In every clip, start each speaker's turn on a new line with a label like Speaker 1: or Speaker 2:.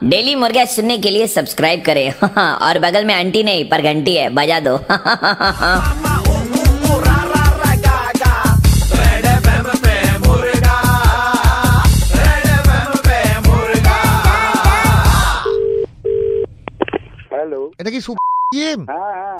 Speaker 1: Daily मुर्गा सुनने के लिए सब्सक्राइब करें और बगल में आंटी नहीं पर घंटी है, बजा दो।
Speaker 2: হ্যালো,
Speaker 3: এটা কি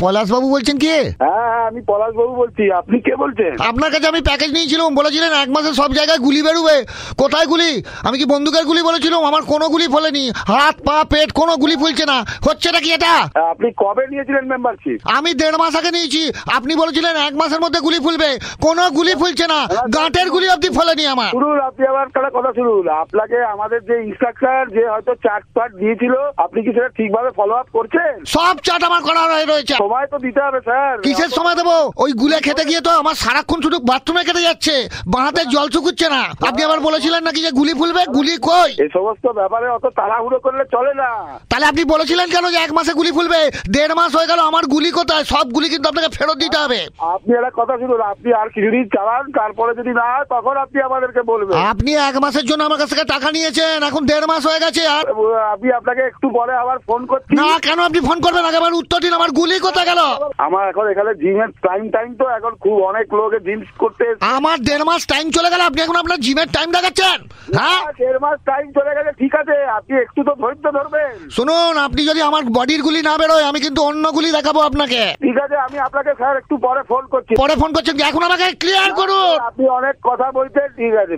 Speaker 3: পলাশ বাবু বলছেন? কে?
Speaker 2: হ্যাঁ, আমি পলাশ বাবু বলছি। আপনি কে বলছেন?
Speaker 3: আপনার কাছে আমি প্যাকেজ নিয়েছিলাম, বলেছিলেন 1 মাসে সব জায়গায় গুলি বেরোবে। কোথায় গুলি? আমি কি বন্দুকের গুলি বলেছিলাম? আমার কোনো গুলি ফলেনি, হাত পা পেট কোনো গুলি ফুলছে না। হচ্ছেটা কি এটা?
Speaker 2: আপনি কবে নিয়েছিলেন মেম্বারশিপ?
Speaker 3: আমি 1.5 মাস আগে নিয়েছি। আপনি বলেছিলেন 1 মাসের মধ্যে গুলি ফুলবে, কোনো গুলি ফুলছে না, গাঁটের গুলি অব্দি ফলেনি আমার।
Speaker 2: শুনুন, আপনি আবার একটা কথা শুনুন। আপনাকে আমাদের যে ইনস্ট্রাকচার যে হয়তো চার্ট ফাট দিয়েছিল, আপনি কি সেটা ঠিকভাবে ফলো আপ করছেন?
Speaker 3: সব চার্ট আমার করা রয়েছে।
Speaker 2: সময় তো দিতে হবে স্যার।
Speaker 3: কিসের সময় দেবো? ওই গুলে খেতে গিয়ে তো আমার সারাক্ষণ শুধু বাথরুমে কেটে যাচ্ছে, বাঁহাতে জল শুকুচ্ছে না। আপনি আবার বলেছিলেন নাকি যে গুলি ফুলবে, গুলি কই?
Speaker 2: এই সমস্ত ব্যাপারে অত তাড়াহুড়ো করলে চলে না।
Speaker 3: তাহলে আপনি বলেছিলেন কেন যে 1 মাসে গুলি ফুলবে? 1.5 মাস হয়ে গেল, আমার গুলি কোথায়? সব গুলি কিন্তু আপনাকে ফেরত দিতে হবে।
Speaker 2: আপনি একটা কথা শুনুন, আপনি আর কিছুদিন চালান, তারপরে যদি না হয় তখন আপনি আমাদেরকে বলবেন।
Speaker 3: আপনি 1 মাসের জন্য আমার কাছ থেকে টাকা নিয়েছেন, এখন 1.5 মাস হয়ে গেছে। আর
Speaker 2: আমি আপনাকে একটু পরে আবার ফোন করছি।
Speaker 3: না, কেন আপনি ফোন করবেন? আবার উত্তর দিন, আমার গুলি কোথায় গেল?
Speaker 2: আমার এখন এখানে জিমের টাইম তো এখন খুব অনেক লোকে জিম করতে।
Speaker 3: আমার 1.5 মাস টাইম চলে গেল, আপনি এখন আপনার জিমের টাইম দেখাচ্ছেন? হ্যাঁ,
Speaker 2: 1.5 মাস টাইম চলে গেছে, ঠিক আছে, আপনি একটু তো ধৈর্য ধরবেন।
Speaker 3: শুনুন, আপনি যদি আমার বডির গুলি না বেরোয়, আমি কিন্তু অন্য গুলি দেখাবো আপনাকে।
Speaker 2: ঠিক আছে, আমি আপনাকে স্যার একটু পরে ফোন করছি।
Speaker 3: পরে ফোন করছেন কি? এখন আমাকে ক্লিয়ার করুন।
Speaker 2: আপনি অনেক কথা বলছেন, ঠিক আছে।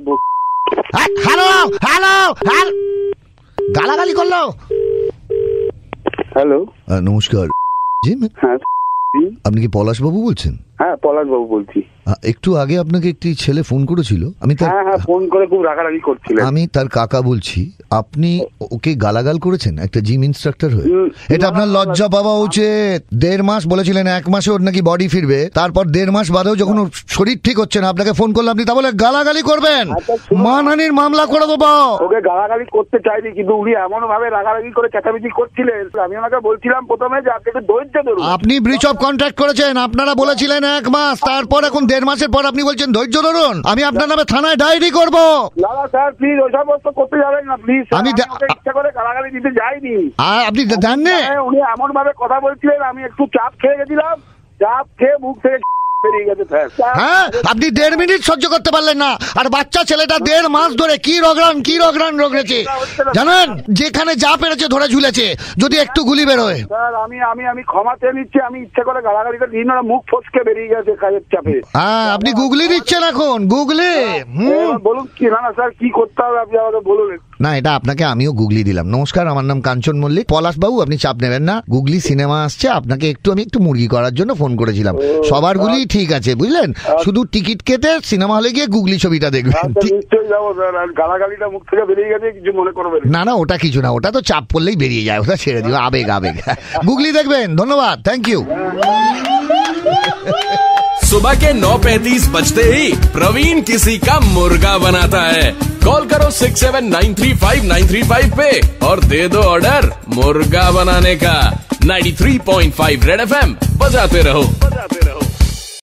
Speaker 3: হ্যালো হ্যালো হ্যালো, গালাগালি করলো।
Speaker 2: হ্যালো,
Speaker 4: নমস্কার। জি,
Speaker 2: হ্যাঁ,
Speaker 4: আপনি কি পলাশ বাবু বলছেন?
Speaker 2: হ্যাঁ, পলাশ বাবু বলছি।
Speaker 4: একটু আগে আপনাকে একটি ছেলে ফোন করেছিল।
Speaker 2: হ্যাঁ, ফোন করে খুব রাগারাগি করছিলেন।
Speaker 4: আমি তার কাকা বলছি। আপনি ওকে গালাগাল করেছেন একটা জিম ইনস্ট্রাক্টর হয়ে। এটা আপনার লজ্জা পাওয়া উচিত। 1.5 মাস বলেছিলেন, 1 মাসে ওর নাকি বডি ফিরবে। তারপর 1.5 মাস বাদেও যখন ওর শরীর ঠিক হচ্ছে না, আপনাকে ফোন করলে আপনি তা বলে গালাগালি করবেন? মানহানির মামলা করে দেবো।
Speaker 2: ওকে গালাগালি করতে চাইনি, কিন্তু উনি এমন ভাবে রাগারাগি করে চেঁচামেচি করছিলেন, আমি ওনাকে বলছিলাম প্রথমে যে আপনি একটু ধৈর্য ধরুন।
Speaker 3: আপনি ব্রিচ অফ কন্ট্রাক্ট করেছেন। আপনারা বলেছিলেন 1 মাস, তারপর এখন 1.5 মাসের পর আপনি বলছেন ধৈর্য ধরুন। আমি আপনার নামে থানায় ডায়েরি করব।
Speaker 2: না স্যার, প্লিজ ওই সমস্ত করতে যাবেন না, প্লিজ।
Speaker 3: আমি
Speaker 2: ইচ্ছা করে গালাগালি দিতে যাইনি।
Speaker 3: আপনি জানেন
Speaker 2: উনি এমন ভাবে কথা বলছিলেন, আমি একটু চাপ খেয়ে গেছিলাম, চাপ খেয়ে মুখ থেকে বেরিয়ে গেছে।
Speaker 3: হ্যাঁ, আপনি 1.5 মিনিট সহ্য করতে পারলেন না, আর বাচ্চা ছেলেটা 1.5 মাস ধরে কি রগরান রগড়েছে জানেন? যেখানে যা পেরেছে ধরে ঝুলেছে, যদি একটু গুলি বেরোয়।
Speaker 2: স্যার, আমি ক্ষমা চেয়ে নিচ্ছি। আমি ইচ্ছা করে গালাগালিটা দিন না, মুখ ফসকে বেরিয়ে গেছে কাজের চাপে।
Speaker 3: হ্যাঁ, আপনি গুগলি দিচ্ছেন এখন, গুগলি।
Speaker 2: বলুন কি? না স্যার, কি করতে হবে আপনি আমাকে বলুন।
Speaker 4: না, এটা আপনাকে আমিও গুগলি দিলাম। নমস্কার, আমার নাম কাঞ্চন মল্লিক। পলাশ বাবু, আপনি চাপ নেবেন না। গুগলি সিনেমা আসছে, আপনাকে আমি একটু মুরগি করার জন্য ফোন করেছিলাম। সবার গুলি ঠিক আছে, বুঝলেন? শুধু টিকিট কেটে সিনেমা হলে গিয়ে গুগলি ছবিটা দেখবেন।
Speaker 2: নিশ্চয়ই যাবো স্যার। আর গালাগালিটা মুখ থেকে বেরিয়ে গেছে, কিছু মনে করবেন
Speaker 4: না? না, ওটা কিছু না, ওটা তো চাপ পড়লেই বেরিয়ে যায়, ওটা ছেড়ে দিও। আবেগ। গুগলি দেখবেন। ধন্যবাদ, থ্যাংক ইউ।
Speaker 5: सुबह के 9:35 बजते ही प्रवीण किसी का मुर्गा बनाता है। कॉल करो 67935935 पे और दे दो ऑर्डर मुर्गा बनाने का। 93.5 रेड FM बजाते रहो।